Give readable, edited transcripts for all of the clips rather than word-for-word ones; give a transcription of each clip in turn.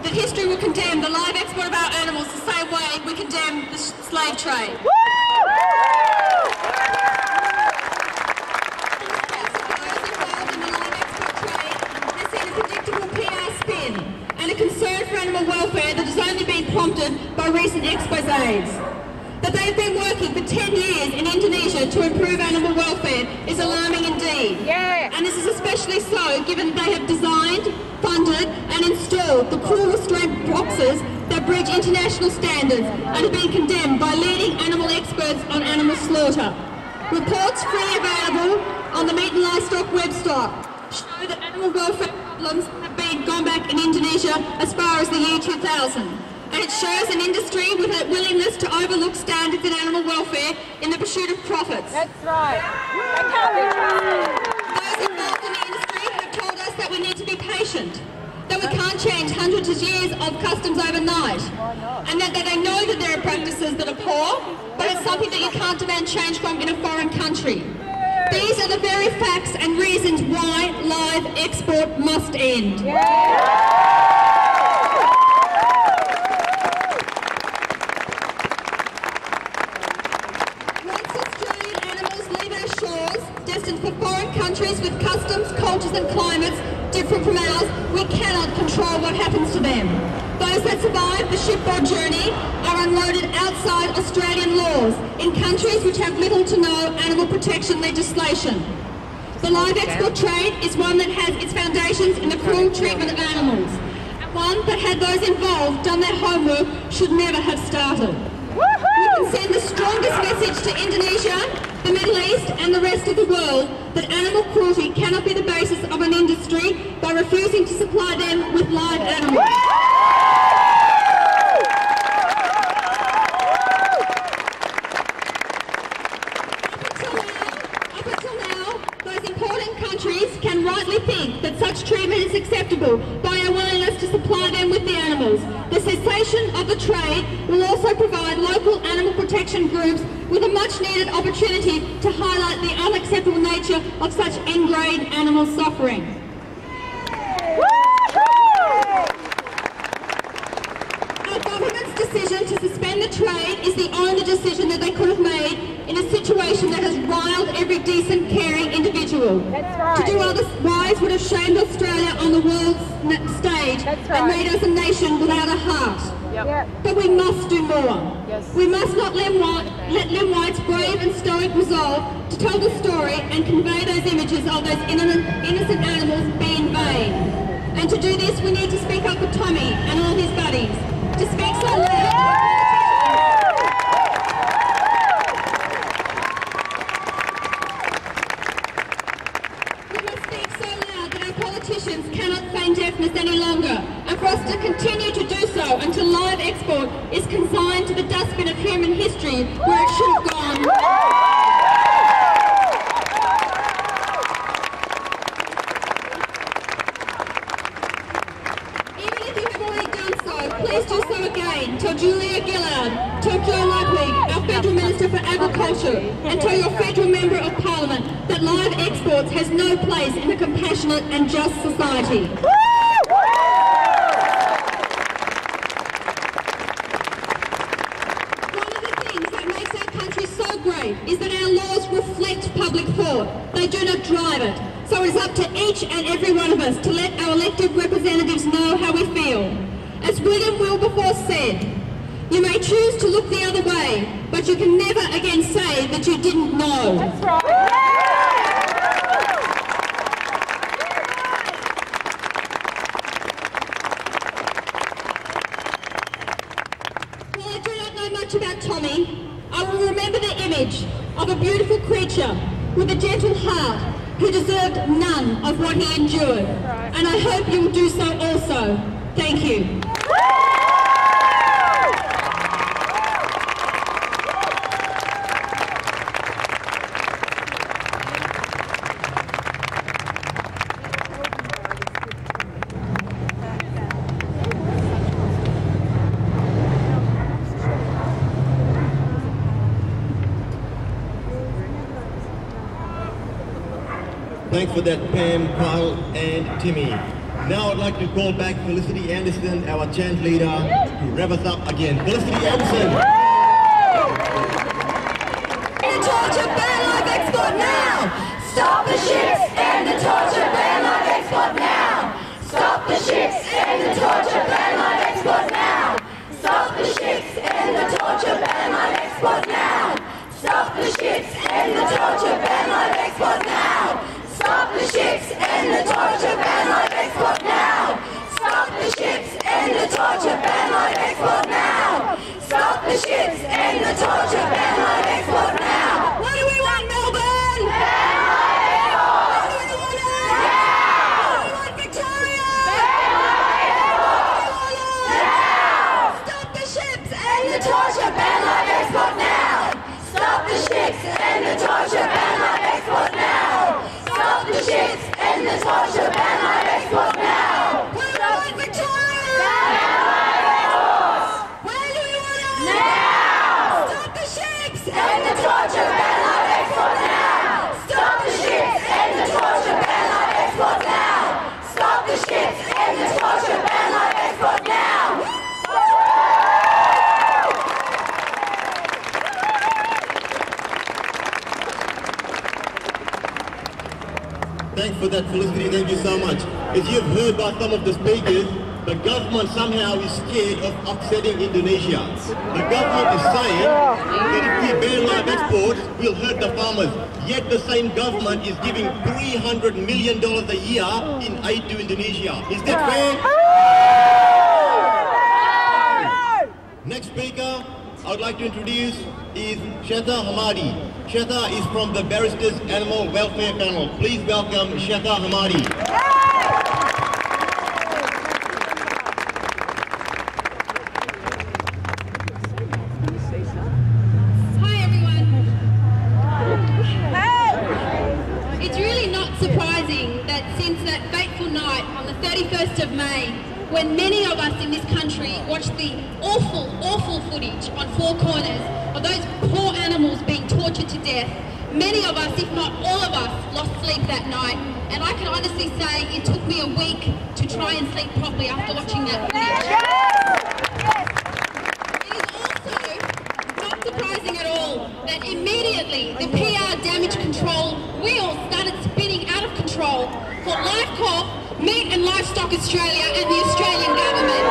that history will condemn the live export of our animals the same way we condemn the slave trade. And a concern for animal welfare that has only been prompted by recent exposés. That they've been working for 10 years in Indonesia to improve animal welfare is alarming indeed. Yeah. And this is especially so given that they have designed, funded and installed the cruel restraint boxes that breach international standards and have been condemned by leading animal experts on animal slaughter. Reports freely available on the Meat and Livestock website show that animal welfare problems have gone back in Indonesia as far as the year 2000. And it shows an industry with a willingness to overlook standards in animal welfare in the pursuit of profits. That's right. That can't be trusted. Those involved in the industry have told us that we need to be patient, that we can't change hundreds of years of customs overnight, and that they know that there are practices that are poor, but it's something that you can't demand change from in a foreign country. These are the very facts and reasons why live export must end. Once Australian animals leave our shores, destined for foreign countries with customs, cultures and climates different from ours, we cannot control what happens to them. Those that survive the shipboard journey are unloaded outside Australian laws in countries which have little to no animal protection legislation. The live export trade is one that has its foundations in the cruel treatment of animals, and one that had those involved done their homework should never have started. We can send the strongest message to Indonesia, the Middle East and the rest of the world that animal cruelty cannot be the basis of an industry by refusing to supply them with live animals. Up until now, those important countries can rightly think that such treatment is acceptable by our willingness to supply them with the animals. The cessation of the trade will also provide local animal protection groups with a much-needed opportunity to highlight the unacceptable nature of such end-grade animal suffering. Our government's decision to suspend the trade is the only decision that they could have made in a situation that has riled every decent, caring individual. That's right. To do otherwise would have shamed Australia on the world's stage and made us a nation without a heart. Yep. But we must do more. Yes. We must not let Lem White's brave and stoic resolve to tell the story and convey those images of those innocent animals be in vain. And to do this, we need to speak up for Tommy and all his buddies. To speak so loud. Politicians cannot feign deafness any longer, and for us to continue to do so until live export is consigned to the dustbin of human history where it should have gone. Even if you have already done so, please do so again. Tell Julia Gillard, Tokyo Ludwig, our Federal Minister for Agriculture, and tell your Federal Member of Parliament that live exports has no place in a compassionate and just society. One of the things that makes our country so great is that our laws reflect public thought. They do not drive it. So it is up to each and every one of us to let our elected representatives know how we feel. As William Wilberforce said, you may choose to look the other way, but you can never again say that you didn't know. That's right. While I do not know much about Tommy, I will remember the image of a beautiful creature with a gentle heart who deserved none of what he endured. And I hope you will do so also. Thank you. Thanks for that, Pam, Kyle and Timmy. Now I'd like to call back Felicity Anderson, our chant leader, to rev us up again. Felicity Anderson! The torture ban live export now! Stop the ships and the torture ban live export now! Stop the ships and the torture ban live export now! Stop the ships and the torture ban live export now! Stop the ships and the torture ban live export now! Stop the ships and the torture ban live export now! Stop the ships and the torture ban live export now! Stop the ships and the torture ban live export now! What do we want, Melbourne? Ban live export! What do we want now? What do we want, Victoria? Ban live export! Now! Stop the ships and the torture ban live export now! Stop the ships and the torture ban live export now! Stop the ships and the torture ban live export now! Where do we want Victoria? Ban live export! Where do we want it? Now! Stop the ships and the torture ban live export now! Stop the ships and the torture ban live export now! Stop the ships and the torture ban live export now! Thanks for that, Felicity. Thank you so much. As you've heard by some of the speakers, the government somehow is scared of upsetting Indonesia. The government is saying that if we ban live exports, we'll hurt the farmers. Yet the same government is giving $300 million a year in aid to Indonesia. Is that fair? Next speaker I would like to introduce is Sheta Hamadi. Sheta is from the Barristers Animal Welfare Panel. Please welcome Sheta Hamadi. Hi everyone. Hey. It's really not surprising that since that fateful night on the 31st of May, when many of us in this country watched the awful footage on Four Corners of those poor animals being tortured to death, many of us, if not all of us, lost sleep that night. And I can honestly say it took me a week to try and sleep properly after watching that footage. It is also not surprising at all that immediately the PR damage control wheel started spinning out of control for LifeCorp, Meat and Livestock Australia and the Australian government.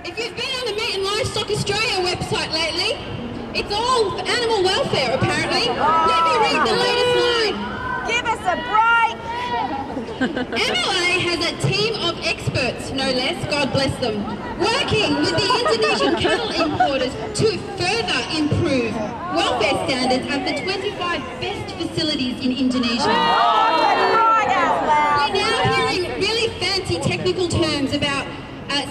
If you've been on the Meat and Livestock Australia website lately, it's all animal welfare apparently. Let me read the latest line. Give us a break! MLA has a team of experts, no less, God bless them, working with the Indonesian cattle importers to further improve welfare standards at the 25 best facilities in Indonesia. We're now hearing really fancy technical terms about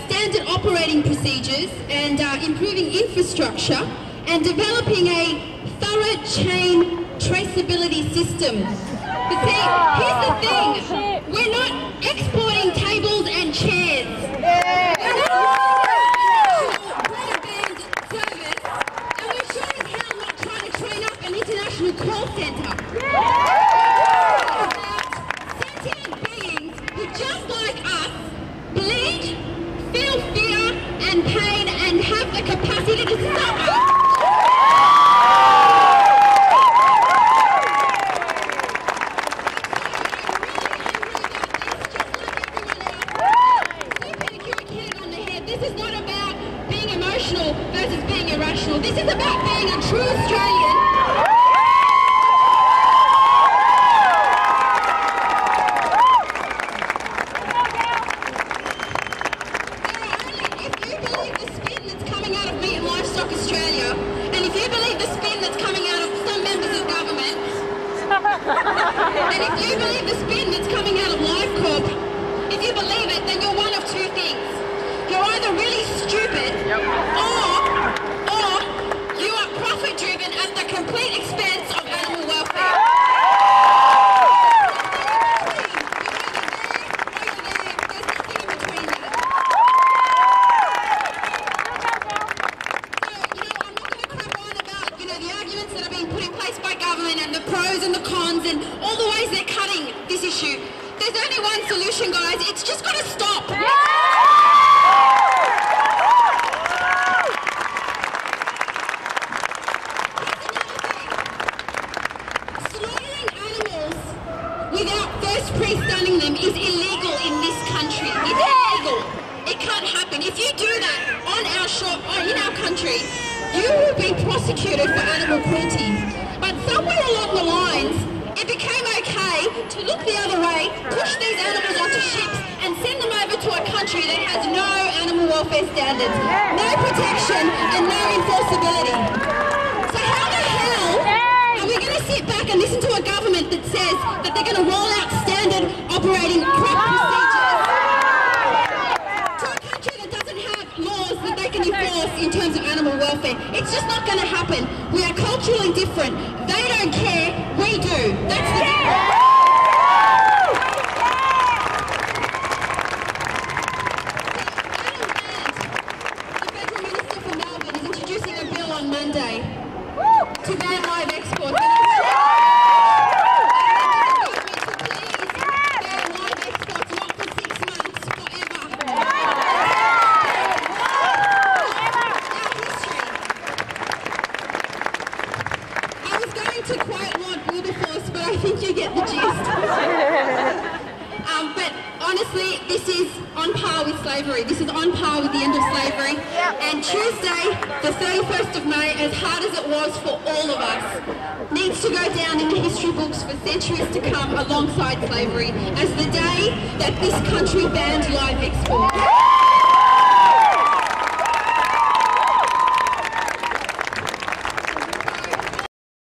standard operating procedures and improving infrastructure and developing a thorough chain traceability system. But see, here's the thing, we're not exporting tables and chairs. We're not broadband service, and we're sure as hell not trying to train up an international call centre. Sentient beings who, just like us, bleed, feel fear and pain and have the capacity to suffer. This is not about being emotional versus being irrational. This is about being a true Australian. If you believe the spin that's coming out of Meat and Livestock Australia, and if you believe the spin that's coming out of some members of government, and if you believe the spin that's coming out of LifeCorp, if you believe it, then you're one of two things. You're either really stupid, or you are profit-driven at the one solution, guys. It's just got to stop. Slaughtering animals without first pre-stunning them is illegal in this country. It's illegal. It can't happen. If you do that on our shore, in our country, you will be prosecuted for animal cruelty. But somewhere along the lines, it became okay to look the other way, push these animals onto ships and send them over to a country that has no animal welfare standards, no protection and no enforceability. So how the hell are we going to sit back and listen to a government that says that they're going to roll out standard operating crop procedures to a country that doesn't have laws that they can enforce in terms of animal welfare? It's just not going to happen. We are culturally different. They don't care, we do. That's the difference. The Federal Minister for Melbourne is introducing a bill on Monday to ban live exports. To quote Lord Wilberforce, but I think you get the gist. But honestly, this is on par with slavery. This is on par with the end of slavery. And Tuesday, the 31st of May, as hard as it was for all of us, needs to go down in the history books for centuries to come alongside slavery as the day that this country banned live export.